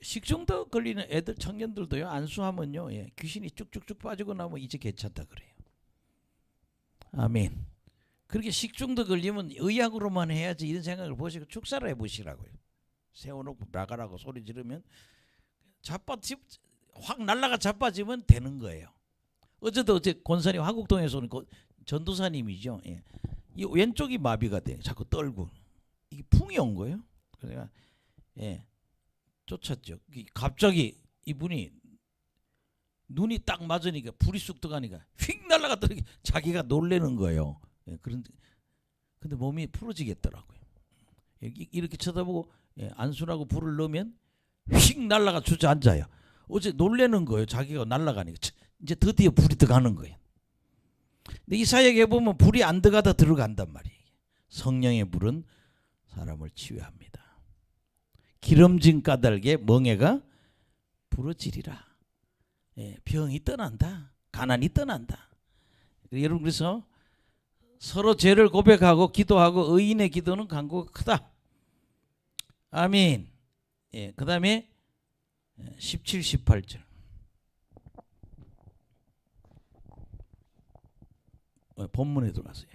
Speaker 1: 식중독 걸리는 애들 청년들도요 안수하면요 귀신이 쭉쭉쭉 빠지고 나면 이제 괜찮다 그래요. 아멘. 그렇게 식중독 걸리면 의학으로만 해야지 이런 생각을 보시고 축사를 해보시라고요. 세워놓고 나가라고 소리 지르면 확 날라가 자빠지면 되는 거예요. 어제 권사님 화곡동에서 오는 전도사님이죠. 이 왼쪽이 마비가 돼. 자꾸 떨고 이게 풍이 온 거예요. 그러니까 쫓았죠. 갑자기 이분이 눈이 딱 맞으니까 불이 쑥 들어가니까 휙 날아가더니 자기가 놀래는 거예요. 근데 몸이 풀어지겠더라고요. 이렇게 쳐다보고 안수라고 불을 넣으면 휙 날아가 주저앉아요. 어제 놀래는 거예요. 자기가 날아가니까 이제 드디어 불이 들어가는 거예요. 근데 이 사역에 보면 불이 안 들어가다 들어간단 말이에요. 성령의 불은 사람을 치유합니다. 기름진 까닭에 멍에가 부러지리라. 병이 떠난다. 가난이 떠난다. 여러분 그래서 서로 죄를 고백하고 기도하고 의인의 기도는 간구가 크다. 아멘. 그 다음에 17, 18절. 본문에 들어가세요.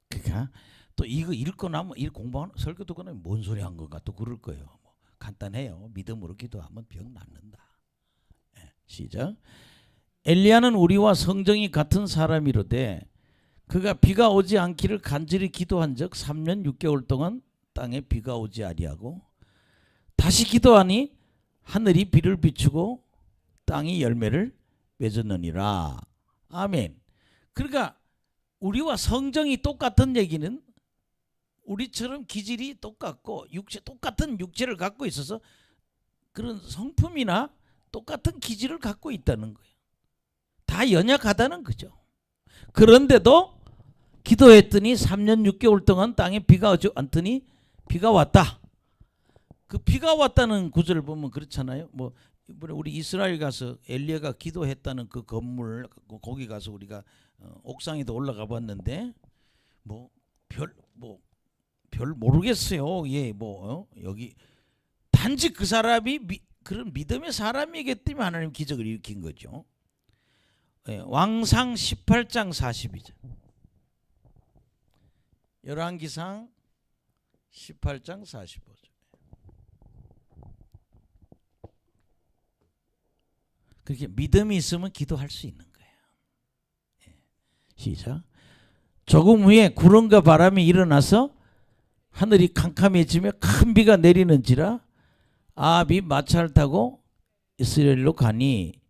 Speaker 1: 그러니까 또 이거 읽고 나면 이 공부하는 설교 듣고 나면 뭔 소리 한 건가 또 그럴 거예요. 간단해요. 믿음으로 기도하면 병 낫는다. 시작. 엘리야는 우리와 성정이 같은 사람이로되 그가 비가 오지 않기를 간절히 기도한 적 3년 6개월 동안 땅에 비가 오지 아니하고 다시 기도하니 하늘이 비를 비추고 땅이 열매를 맺었느니라. 아멘. 그러니까 우리와 성정이 똑같은 얘기는 우리처럼 기질이 똑같고 똑같은 육체를 갖고 있어서 그런 성품이나 똑같은 기질을 갖고 있다는 거예요. 다 연약하다는 거죠. 그런데도 기도했더니 3년 6개월 동안 땅에 비가 오지 않더니 비가 왔다. 그 비가 왔다는 구절을 보면 그렇잖아요. 이번에 우리 이스라엘 가서 엘리야가 기도했다는 그 건물 거기 가서 우리가 옥상에도 올라가 봤는데 별 모르겠어요. 여기 단지 그 사람이 그런 믿음의 사람이기 때문에 하나님 기적을 일으킨 거죠. 왕상 18장 42절. 열왕기상 18장 45절. 그렇게 믿음이 있으면 기도할 수 있는 거예요. 시작. 조금 후에 구름과 바람이 일어나서 하늘이 캄캄해지며 큰 비가 내리는지라 아합이 마차를 타고 이스라엘로 가니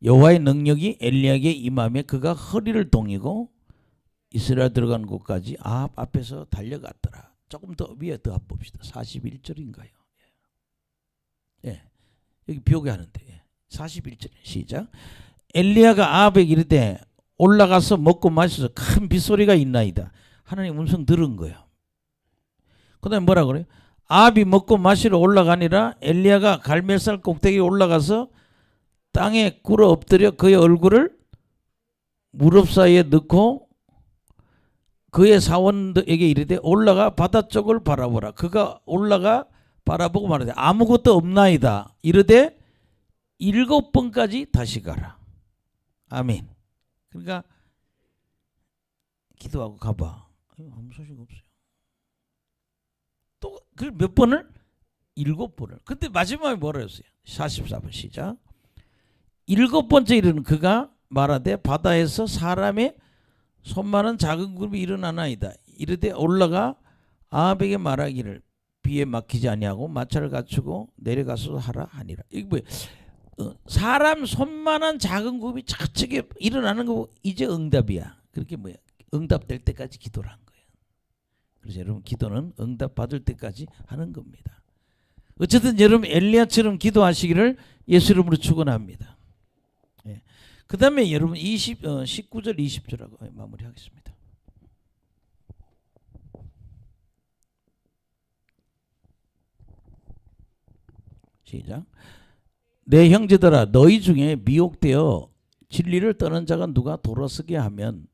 Speaker 1: 여호와의 능력이 엘리야에게 임하며 그가 허리를 동이고 이스라엘 들어간 곳까지 아합 앞에서 달려갔더라. 조금 더 위에 더 봅시다. 41절인가요? 예, 여기 비교하는데 41절 시작. 엘리야가 아합에게 이르되 올라가서 먹고 마셔서 큰 빗소리가 있나이다. 하나님 음성 들은 거예요. 그 다음에 뭐라 그래요? 아합이 먹고 마시러 올라가니라 엘리야가 갈멜살 꼭대기에 올라가서 땅에 꿇어 엎드려 그의 얼굴을 무릎 사이에 넣고 그의 사원에게 이르되 올라가 바다 쪽을 바라보라. 그가 올라가 바라보고 말하되 아무것도 없나이다. 이르되 7번까지 다시 가라. 아멘. 그러니까 기도하고 가봐. 아무 소식 없어요. 또 그 몇 번을? 7번을. 근데 마지막에 뭐라 했어요? 44번 시작. 7번째 이르는 그가 말하되 바다에서 사람의 손만한 작은 구름이 일어나나이다. 이르되 올라가 아합에게 말하기를 비에 막히지 아니하고 마차를 갖추고 내려가서 하라 하니라. 이게 뭐예요? 사람 손만한 작은 구름이 차츰 일어나는 거 이제 응답이야. 그렇게 뭐야? 응답될 때까지 기도를 한 거예요. 그래서 여러분 기도는 응답 받을 때까지 하는 겁니다. 어쨌든 여러분 엘리야처럼 기도하시기를 예수 이름으로 축원합니다. 예. 그 다음에 여러분 19절 20절하고 마무리하겠습니다. 시작. 내 형제들아 너희 중에 미혹되어 진리를 떠난 자가 누가 돌아서게 하면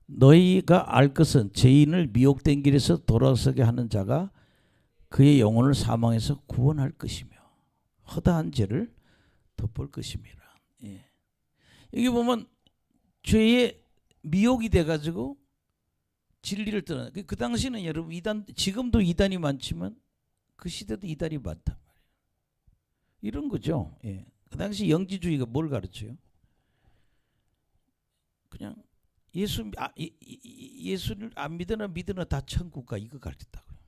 Speaker 1: 너희가 알 것은 죄인을 미혹된 길에서 돌아서게 하는 자가 그의 영혼을 사망에서 구원할 것이며 허다한 죄를 덮을 것임이라. 예. 여기 보면 죄에 미혹이 돼가지고 진리를 떠나. 그 당시는 여러분 이단, 지금도 이단이 많지만 그 시대도 이단이 많단 말이에요. 이런 거죠. 예. 그 당시 영지주의가 뭘 가르쳐요? 그냥 예수를 안 믿으나 다 천국 가 이거 가르쳤다고요.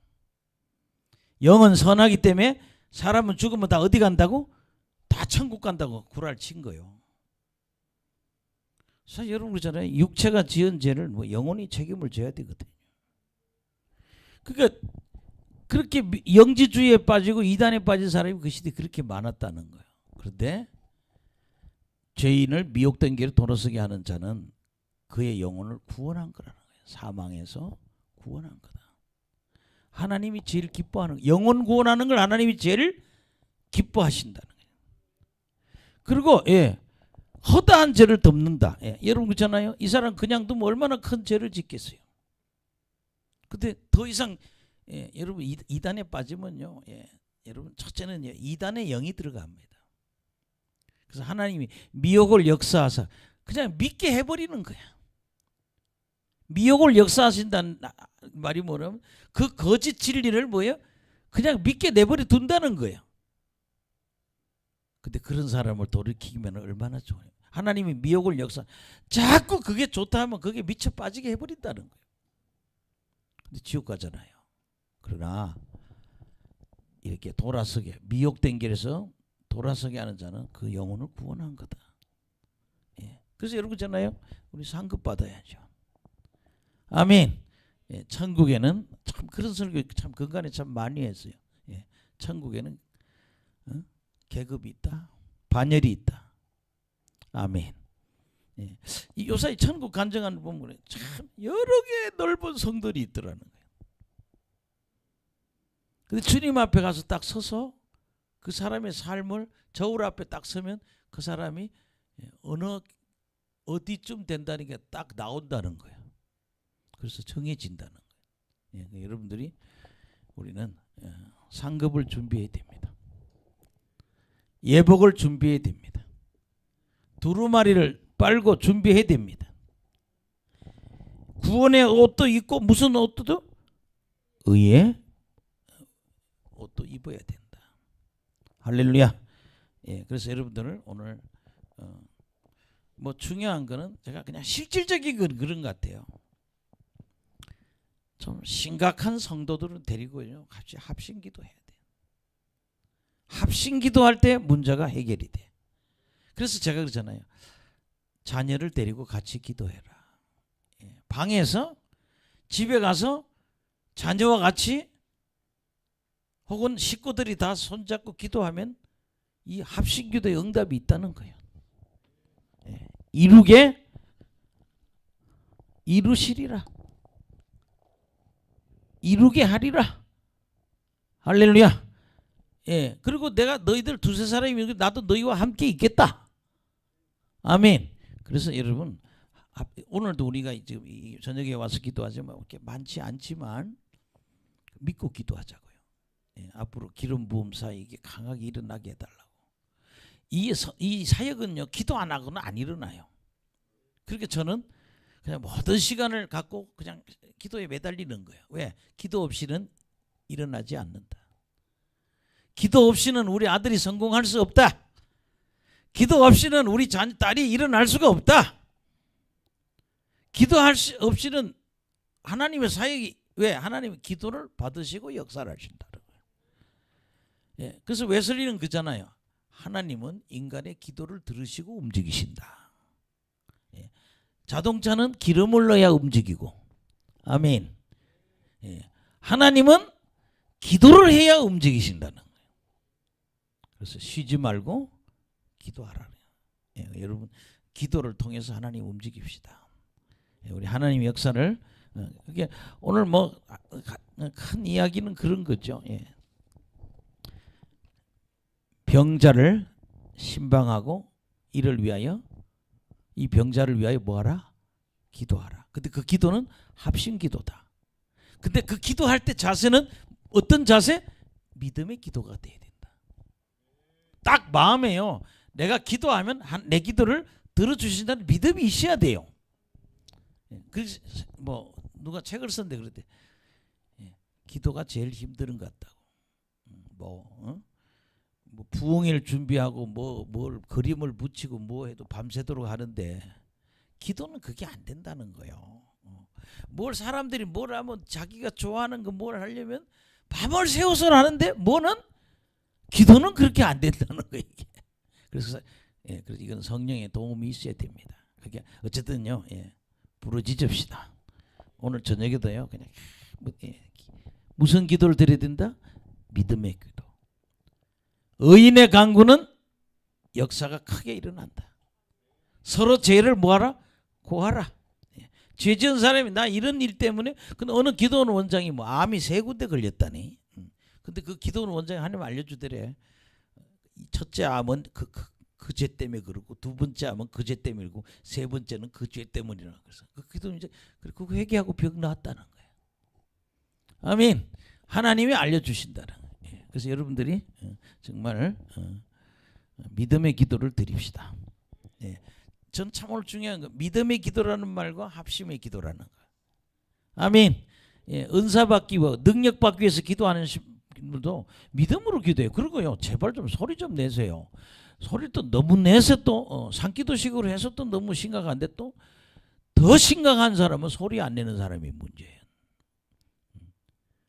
Speaker 1: 영은 선하기 때문에 사람은 죽으면 다 어디 간다고? 다 천국 간다고 구랄 친 거예요. 사실 여러분 그러잖아요. 육체가 지은 죄를 뭐 영혼이 책임을 져야 되거든요. 그러니까 그렇게 영지주의에 빠지고 이단에 빠진 사람이 그 시대에 그렇게 많았다는 거예요. 그런데 죄인을 미혹된 길로 돌아서게 하는 자는 그의 영혼을 구원한 거라는 거예요. 사망에서 구원한 거다. 하나님이 제일 기뻐하는, 영혼 구원하는 걸 하나님이 제일 기뻐하신다는 거예요. 그리고 허다한 죄를 덮는다. 여러분 그렇잖아요. 이 사람 그냥 두면 얼마나 큰 죄를 짓겠어요. 근데 더 이상 여러분 이단에 빠지면요. 여러분 첫째는 이단의 영이 들어갑니다. 그래서 하나님이 미혹을 역사하사 그냥 믿게 해버리는 거야. 미혹을 역사하신다는 말이 뭐냐면 그 거짓 진리를 뭐예요? 그냥 믿게 내버려 둔다는 거예요. 근데 그런 사람을 돌이키면 얼마나 좋아요. 하나님이 미혹을 역사 자꾸 그게 좋다 하면 그게 미쳐 빠지게 해버린다는 거예요. 근데 지옥 가잖아요. 그러나 이렇게 돌아서게 미혹된 길에서 돌아서게 하는 자는 그 영혼을 구원한 거다. 그래서 여러분 있잖아요. 우리 상급 받아야죠. 아멘. 천국에는 참 그런 설교 참 근간에 참 많이 했어요. 천국에는 계급이 있다. 반열이 있다. 아멘. 요사이 천국 간증하는 보면 참 여러 개의 넓은 성들이 있더라는 거예요. 근데 주님 앞에 가서 딱 서서 그 사람의 삶을 저울 앞에 딱 서면 그 사람이 어디쯤 된다는 게 딱 나온다는 거예요. 그래서 정해진다는 거예요. 여러분들이 우리는 상급을 준비해야 됩니다. 예복을 준비해야 됩니다. 두루마리를 빨고 준비해야 됩니다. 구원의 옷도 입고 무슨 옷도 의의 옷도 입어야 된다. 할렐루야. 예, 그래서 여러분들을 오늘 뭐 중요한 거는 제가 그냥 실질적인 그런 것 같아요. 좀 심각한 성도들은 데리고요 같이 합심기도 해야 돼요. 합심기도할 때 문제가 해결이 돼. 그래서 제가 그러잖아요. 자녀를 데리고 같이 기도해라. 예, 방에서 집에 가서 자녀와 같이 혹은 식구들이 다 손잡고 기도하면 이 합심기도의 응답이 있다는 거예요. 예, 이루게 이루시리라. 이루게 하리라. 할렐루야. 예, 그리고 내가 너희들 두세 사람이 나도 너희와 함께 있겠다. 아멘. 그래서 여러분 오늘도 우리가 지금 저녁에 와서 기도하지만 이렇게 많지 않지만 믿고 기도하자고요. 예, 앞으로 기름 부음 사역이 강하게 일어나게 해달라고. 이 사역은요 기도 안 하고는 안 일어나요. 그렇게 저는 그냥 모든 시간을 갖고 그냥 기도에 매달리는 거예요. 왜? 기도 없이는 일어나지 않는다. 기도 없이는 우리 아들이 성공할 수 없다. 기도 없이는 우리 딸이 일어날 수가 없다. 기도할 수 없이는 하나님의 사역이 왜? 하나님은 기도를 받으시고 역사를 하신다는 거예요. 예, 그래서 웨슬리는 그잖아요. 하나님은 인간의 기도를 들으시고 움직이신다. 예, 자동차는 기름을 넣어야 움직이고, 아멘. 예, 하나님은 기도를 해야 움직이신다는 거예요. 그래서 쉬지 말고 기도하라. 예, 여러분 기도를 통해서 하나님 움직입시다. 예, 우리 하나님의 역사를 그게 오늘 뭐 큰 이야기는 그런 거죠. 예. 병자를 신방하고 이를 위하여 이 병자를 위하여 뭐하라? 기도하라. 근데 그 기도는 합심 기도다. 근데 그 기도할 때 자세는 어떤 자세? 믿음의 기도가 돼야 된다. 딱 마음에요. 내가 기도하면 내 기도를 들어주신다는 믿음이 있어야 돼요. 그래서 뭐 누가 책을 썼는데 그랬대. 기도가 제일 힘든 것 같다고. 뭐 부흥회를 준비하고 뭘 그림을 붙이고 뭐 해도 밤새도록 하는데 기도는 그게 안 된다는 거예요. 뭘 사람들이 뭘 하면 자기가 좋아하는 거 뭘 하려면 밤을 새워서 하는데 뭐는 기도는 그렇게 안 된다는 거예요. 이게. 그래서 그래서 이건 성령의 도움이 있어야 됩니다. 그게 어쨌든요. 부르짖읍시다. 오늘 저녁에도요. 그냥 무슨 기도를 드려야 된다? 믿음의 기도. 의인의 간구는 역사가 크게 일어난다. 서로 죄를 뭐하라? 고하라. 죄 지은 사람이 나 이런 일 때문에 근데 어느 기도원 원장이 뭐 암이 3군데 걸렸다니. 근데 그 기도원 원장이 하나님 알려주더래. 첫째 암은 그 죄 때문에 그러고 두 번째 암은 그 죄 때문에 그러고 세 번째는 그 죄 때문이라 그래서 그 기도 이제 그거 회개하고 병 나았다는 거예요. 아멘. 하나님이 알려주신다는 거예요. 그래서 여러분들이 정말 믿음의 기도를 드립시다. 전 참 오늘 중요한 거 믿음의 기도라는 말과 합심의 기도라는 거. 아멘. 은사 받기 위해 능력 받기 위해서 기도하는 분들도 믿음으로 기도해요. 그러고요. 제발 좀 소리 좀 내세요. 소리 또 너무 내서 또 산기도식으로 해서 또 너무 심각한데 또 더 심각한 사람은 소리 안 내는 사람이 문제예요.